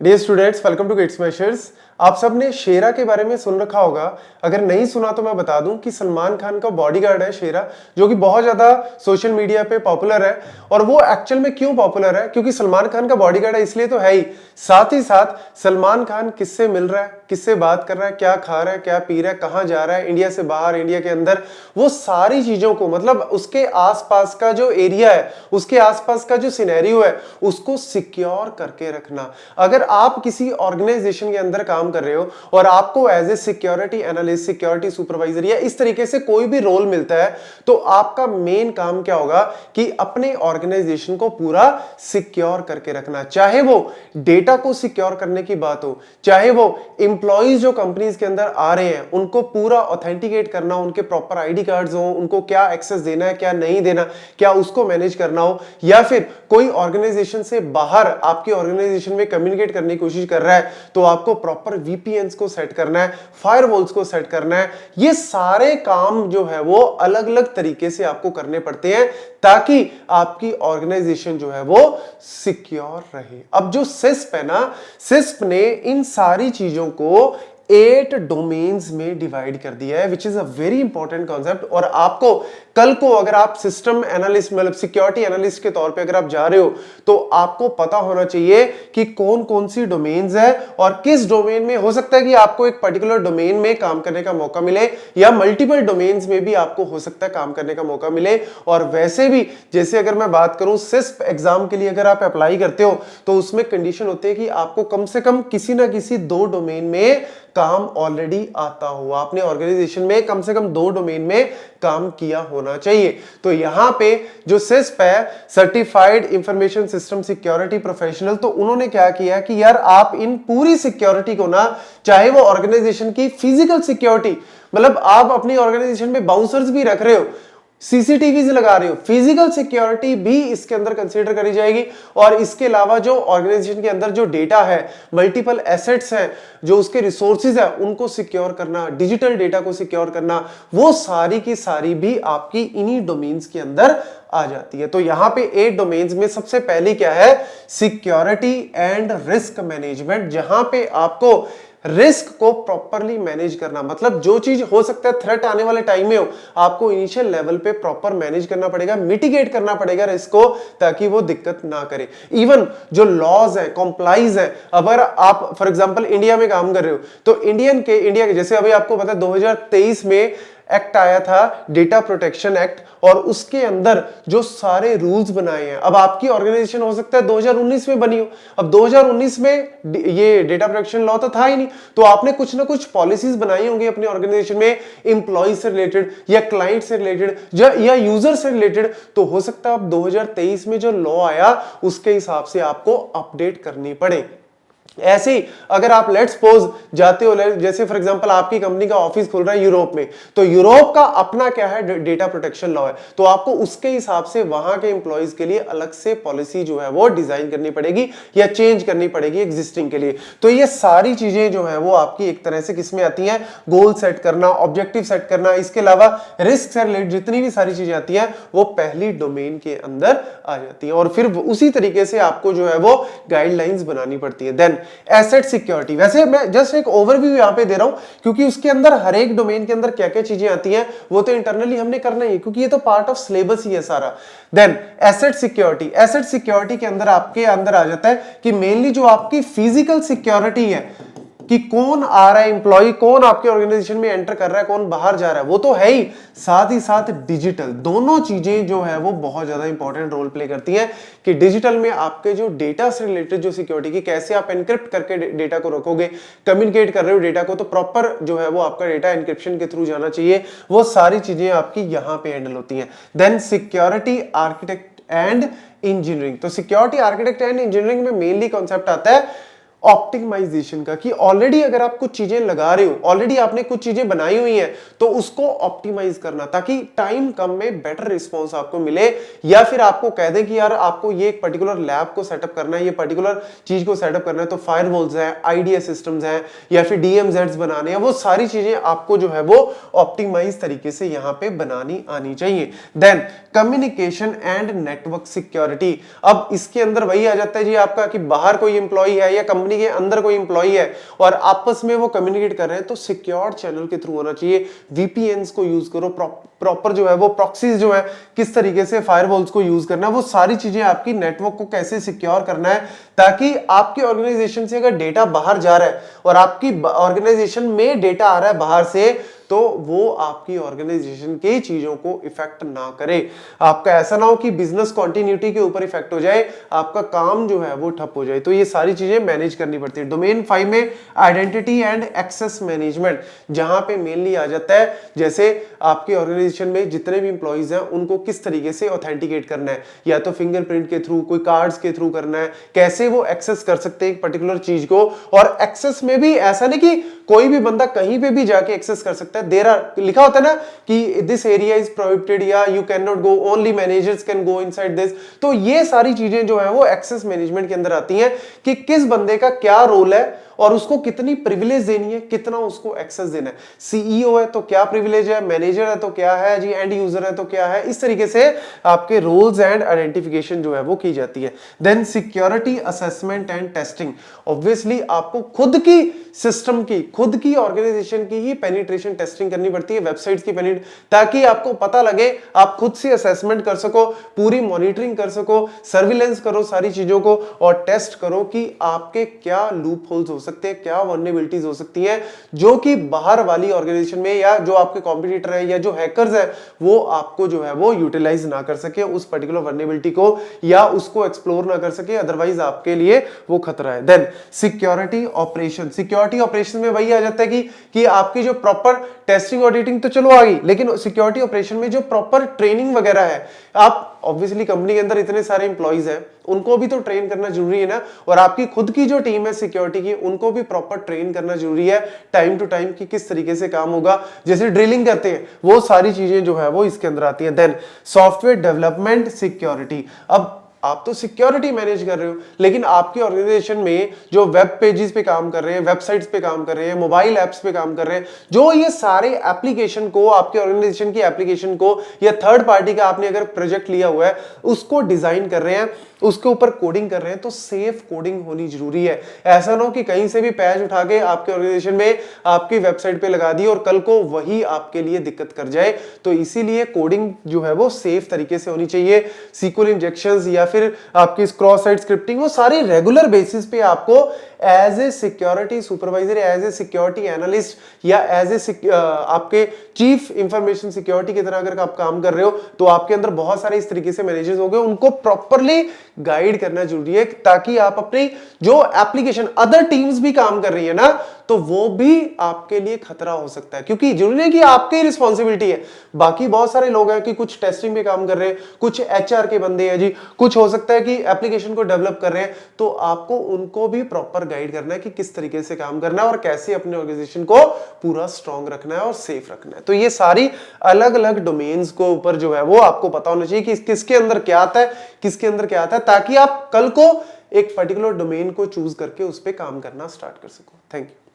Dear students, welcome to kids measures. आप सब ने शेरा के बारे में सुन रखा होगा। अगर नहीं सुना तो मैं बता दूं कि सलमान खान का बॉडीगार्ड है शेरा, जो कि बहुत ज्यादा सोशल मीडिया पे पॉपुलर है। और वो एक्चुअल में क्यों पॉपुलर है? क्योंकि सलमान खान का बॉडीगार्ड है, इसलिए तो है ही। साथ ही साथ सलमान खान किससे मिल रहा है, किससे बात कर रहा है, क्या खा रहा है, क्या पी रहा है, कहां जा रहा है, इंडिया से बाहर, इंडिया के अंदर, वो सारी चीजों को, मतलब उसके आसपास का जो एरिया है, उसके आसपास का जो सिनेरियो है, उसको सिक्योर करके रखना। अगर आप किसी ऑर्गेनाइजेशन के अंदर काम कर रहे हो और आपको as a security analyst, security supervisor या इस तरीके से कोई भी रोल मिलता है, तो आपका मेन काम क्या होगा कि अपने ऑर्गेनाइजेशन को पूरा सिक्योर करके रखना। चाहे वो डेटा को सिक्योर करने की बात हो, चाहे वो एम्प्लॉइज जो कंपनीज के अंदर आ रहे हैं उनको पूरा ऑथेंटिकेट करना, उनके प्रॉपर आईडी कार्ड्स हो, उनको क्या एक्सेस देना है, क्या नहीं देना, क्या उसको मैनेज करना हो, या फिर कोई ऑर्गेनाइजेशन से बाहर आपकी ऑर्गेनाइजेशन में कम्युनिकेट करने की कोशिश कर रहा है, तो आपको प्रॉपर वीपीएन्स को सेट करना है, फायरवॉल्स को सेट करना है। ये सारे काम जो है वो अलग अलग तरीके से आपको करने पड़ते हैं ताकि आपकी ऑर्गेनाइजेशन जो है वो सिक्योर रहे। अब जो सिस्प है ना, सिस्प ने इन सारी चीजों को 8 डोमेन्स में डिवाइड कर दिया है, which is a very important concept. और आपको कल को अगर आप सिस्टम एनालिस्ट, मतलब सिक्योरिटी एनालिस्ट के तौर पे अगर आप जा रहे हो, तो आपको पता होना चाहिए कि कौन कौन सी डोमेन्स है और किस डोमेन में हो सकता है कि आपको एक पर्टिकुलर डोमेन में काम करने का मौका मिले, या मल्टीपल डोमेन्स में भी आपको हो सकता है काम करने का मौका मिले। और वैसे भी जैसे अगर मैं बात करूं सिस्प एग्जाम के लिए अगर आप अप्लाई करते हो, तो उसमें कंडीशन होती है कि आपको कम से कम किसी ना किसी 2 डोमेन में काम ऑलरेडी आता हो, आपने ऑर्गेनाइजेशन में कम से कम 2 डोमेन में काम किया होना चाहिए। तो यहां पे जो सिस्प है, certified information system security professional, तो उन्होंने क्या किया कि यार आप इन पूरी सिक्योरिटी को ना, चाहे वो ऑर्गेनाइजेशन की फिजिकल सिक्योरिटी, मतलब आप अपनी ऑर्गेनाइजेशन में बाउंसर्स भी रख रहे हो, सीसीटीवी लगा रहे हो, फिजिकल सिक्योरिटी भी इसके अंदर कंसीडर करी जाएगी। और इसके अलावा जो ऑर्गेनाइजेशन के अंदर जो डेटा है, मल्टीपल एसेट्स हैं, जो उसके रिसोर्सेज है, उनको सिक्योर करना, डिजिटल डेटा को सिक्योर करना, वो सारी की सारी भी आपकी इन्हीं डोमेन्स के अंदर आ जाती है। तो यहां पे 8 डोमेन्स में सबसे पहली क्या है? सिक्योरिटी एंड रिस्क मैनेजमेंट, जहां पे आपको रिस्क को प्रॉपरली मैनेज करना, मतलब जो चीज हो सकता है थ्रेट आने वाले टाइम में हो, आपको इनिशियल लेवल पे प्रॉपर मैनेज करना पड़ेगा, मिटिगेट करना पड़ेगा रिस्क को, ताकि वो दिक्कत ना करे। इवन जो लॉज है, कॉम्प्लाइज है, अगर आप फॉर एग्जांपल इंडिया में काम कर रहे हो, तो इंडिया के जैसे अभी आपको पता है 2023 में एक्ट आया था, डेटा प्रोटेक्शन एक्ट, और उसके अंदर जो सारे रूल्स बनाए हैं, अब आपकी ऑर्गेनाइजेशन हो सकता है 2019 में बनी हो, अब 2019 में ये डेटा प्रोटेक्शन लॉ तो था ही नहीं, तो आपने कुछ ना कुछ पॉलिसीज बनाई होंगी अपनी ऑर्गेनाइजेशन में, एम्प्लॉय से रिलेटेड या क्लाइंट से रिलेटेड या यूजर से रिलेटेड। तो हो सकता है अब 2023 में जो लॉ आया उसके हिसाब से आपको अपडेट करनी पड़े। ऐसे ही अगर आप लेट्स सपोज जाते हो, जैसे फॉर एग्जांपल आपकी कंपनी का ऑफिस खुल रहा है यूरोप में, तो यूरोप का अपना क्या है, डेटा प्रोटेक्शन लॉ है, तो आपको उसके हिसाब से वहां के एम्प्लॉइज के लिए अलग से पॉलिसी जो है वो डिजाइन करनी पड़ेगी या चेंज करनी पड़ेगी एग्जिस्टिंग के लिए। तो ये सारी चीजें जो है वो आपकी एक तरह से किसमें आती हैं? गोल सेट करना, ऑब्जेक्टिव सेट करना, इसके अलावा रिस्क से रिलेटेड जितनी भी सारी चीजें आती हैं वो पहली डोमेन के अंदर आ जाती है, और फिर उसी तरीके से आपको जो है वो गाइडलाइंस बनानी पड़ती है। देन एसेट सिक्योरिटी, वैसे मैं जस्ट एक ओवरव्यू यहां पे दे रहा हूं, क्योंकि उसके अंदर हर एक डोमेन के अंदर क्या क्या चीजें आती हैं वो तो इंटरनली हमने करना ही है, क्योंकि ये तो पार्ट ऑफ सिलेबस ही है सारा। Then asset security, asset security के अंदर आपके अंदर आ जाता है कि मेनली जो आपकी फिजिकल सिक्योरिटी है, कि कौन आ रहा है एम्प्लॉय, कौन आपके ऑर्गेनाइजेशन में एंटर कर रहा है, कौन बाहर जा रहा है, वो तो है ही, साथ ही साथ डिजिटल, दोनों चीजें जो है वो बहुत ज्यादा इंपॉर्टेंट रोल प्ले करती हैं कि डिजिटल में आपके जो डेटा से रिलेटेड जो सिक्योरिटी की, कैसे आप एनक्रिप्ट करके डेटा को रखोगे, कम्युनिकेट कर रहे हो डेटा को, तो प्रॉपर जो है वो आपका डेटा एनक्रिप्शन के थ्रू जाना चाहिए, वो सारी चीजें आपकी यहां पे हैंडल होती हैं। Then security architect and engineering, तो सिक्योरिटी आर्किटेक्ट एंड इंजीनियरिंग में मेनली कॉन्सेप्ट आता है ऑप्टिमाइजेशन का, कि ऑलरेडी अगर आप कुछ चीजें लगा रहे हो, ऑलरेडी आपने कुछ चीजें बनाई हुई हैं, तो उसको ऑप्टिमाइज करना ताकि टाइम कम में बेटर रिस्पांस आपको मिले, या फिर आपको कह दें कि यार आपको ये एक पर्टिकुलर लैब को सेटअप करना है, ये पर्टिकुलर चीज को सेटअप करना है, तो फायरवॉल्स हैं, आईडीएस सिस्टम्स हैं, या फिर डीएमजेड्स बनाने हैं, वो सारी चीजें आपको जो है वो ऑप्टिमाइज तरीके से यहां पे बनानी आनी चाहिए। Then communication and network security, अब इसके अंदर वही आ जाता है जी आपका कि बाहर कोई एम्प्लॉय है या कंपनी कंपनी के अंदर कोई इंप्लॉई है और आपस में वो कम्युनिकेट कर रहे हैं तो सिक्योर चैनल के थ्रू होना चाहिए। वीपीएन्स को यूज करो, प्रॉपर जो है वो प्रॉक्सीज जो है किस तरीके से फायरवॉल्स को यूज करना है, वो सारी चीजें आपकी नेटवर्क को कैसे सिक्योर करना है ताकि आपकी ऑर्गेनाइजेशन से अगर डेटा बाहर जा रहा है और आपकी ऑर्गेनाइजेशन में डेटा आ रहा है बाहर से तो वो आपकी ऑर्गेनाइजेशन की चीजों को इफेक्ट ना करे। आपका ऐसा ना हो कि बिजनेस कंटिन्यूटी के ऊपर इफेक्ट हो जाए, आपका काम जो है वो ठप हो जाए। तो ये सारी चीजें मैनेज करनी पड़ती है। डोमेन 5 में आइडेंटिटी एंड एक्सेस मैनेजमेंट, जहां पे मेनली आ जाता है जैसे आपके ऑर्गेनाइजेशन में जितने भी इंप्लॉइज हैं उनको किस तरीके से ऑथेंटिकेट करना है, या तो फिंगरप्रिंट के थ्रू, कोई कार्ड्स के थ्रू करना है, कैसे वो एक्सेस कर सकते हैं एक पर्टिकुलर चीज को। और एक्सेस में भी ऐसा नहीं कि कोई भी बंदा कहीं पे भी जाके एक्सेस कर सकता है। देयर आर लिखा होता है ना कि दिस एरिया इज प्रोहिबिटेड या you can not go, only managers can go inside this. तो ये सारी चीजें जो है वो एक्सेस मैनेजमेंट के अंदर आती हैं कि किस बंदे का क्या रोल है और उसको कितनी प्रिविलेज देनी है, कितना उसको एक्सेस देना है। सीईओ है तो क्या प्रिविलेज है, मैनेजर है तो क्या है जी, एंड यूजर है तो क्या है। इस तरीके से आपके रोल्स एंड आइडेंटिफिकेशन जो है वो की जाती है। Then security assessment and testing, obviously आपको खुद की सिस्टम की, खुद की ऑर्गेनाइजेशन की ही पेनिट्रेशन टेस्टिंग करनी पड़ती है, वेबसाइट्स की ताकि आपको पता लगे, आप खुद से असेसमेंट कर सको, पूरी मॉनिटरिंग कर सको, सर्विलेंस करो सारी चीजों को और टेस्ट करो कि आपके क्या लूप होल्स हो सकते हैं, क्या वल्नरेबिलिटीज हो सकती हैं जो कि बाहर वाली ऑर्गेनाइजेशन में या जो आपके कॉम्पिटिटर है या जो हैकर्स है वो आपको जो है वो यूटिलाइज ना कर सके उस पर्टिकुलर वल्नरेबिलिटी को, या उसको एक्सप्लोर ना कर सके, अदरवाइज आपके लिए वो खतरा है। Then security operation, security operation में वही आ जाता है कि आपकी जो प्रॉपर टेस्टिंग ऑडिटिंग तो चलो आ गई, लेकिन सिक्योरिटी ऑपरेशन में जो प्रॉपर ट्रेनिंग वगैरह है, आप ऑब्वियसली कंपनी के अंदर इतने सारे इंप्लॉइज हैं उनको भी तो ट्रेन करना जरूरी है ना, और आपकी खुद की जो टीम है सिक्योरिटी की उनको भी प्रॉपर ट्रेन करना जरूरी है टाइम टू टाइम कि किस तरीके से काम होगा, जैसे ड्रिलिंग करते हैं वो सारी चीजें जो है वो इसके अंदर आती हैं। देन सॉफ्टवेयर डेवलपमेंट सिक्योरिटी, अब आप तो सिक्योरिटी मैनेज कर रहे हो लेकिन आपकी ऑर्गेनाइजेशन में जो वेब पेजेस पे काम कर रहे हैं, वेबसाइट्स पे काम कर रहे हैं, मोबाइल एप्स पे काम कर रहे हैं, जो ये सारे एप्लीकेशन को, आपके ऑर्गेनाइजेशन की एप्लीकेशन को या थर्ड पार्टी का आपने अगर प्रोजेक्ट लिया हुआ है उसको डिजाइन कर रहे हैं, उसके ऊपर कोडिंग कर रहे हैं, तो सेफ कोडिंग होनी जरूरी है। ऐसा ना हो कि कहीं से भी पैच उठा के आपके ऑर्गेनाइजेशन में आपकी वेबसाइट पे लगा दी और कल को वही आपके लिए दिक्कत कर जाए। तो इसीलिए कोडिंग जो है वो सेफ तरीके से होनी चाहिए। सीक्वल इंजेक्शंस या फिर आपकी क्रॉस साइट स्क्रिप्टिंग, वो सारी रेगुलर बेसिस पे आपको as a security supervisor, as a security analyst या एज ए आपके चीफ इंफॉर्मेशन सिक्योरिटी की तरह अगर आप काम कर रहे हो तो आपके अंदर बहुत सारे इस तरीके से मैनेजर्स हो गए, उनको प्रॉपरली गाइड करना जरूरी है ताकि आप अपनी जो एप्लीकेशन, अदर टीम्स भी काम कर रही है ना, तो वो भी आपके लिए खतरा हो सकता है, क्योंकि जरूरी नहीं कि आपकी रिस्पॉन्सिबिलिटी है। बाकी बहुत सारे लोग हैं कि कुछ टेस्टिंग पे काम कर रहे हैं, कुछ एचआर के बंदे हैं जी, कुछ हो सकता है कि एप्लीकेशन को डेवलप कर रहे हैं, तो आपको उनको भी प्रॉपर गाइड करना है कि किस तरीके से काम करना है और कैसे अपने ऑर्गेनाइजेशन को पूरा स्ट्रांग रखना है और सेफ रखना है। तो ये सारी अलग अलग डोमेन्स को ऊपर जो है वो आपको पता होना चाहिए कि किसके अंदर क्या आता है, किसके अंदर क्या आता है, ताकि आप कल को एक पर्टिकुलर डोमेन को चूज करके उस पर काम करना स्टार्ट कर सको। Thank you.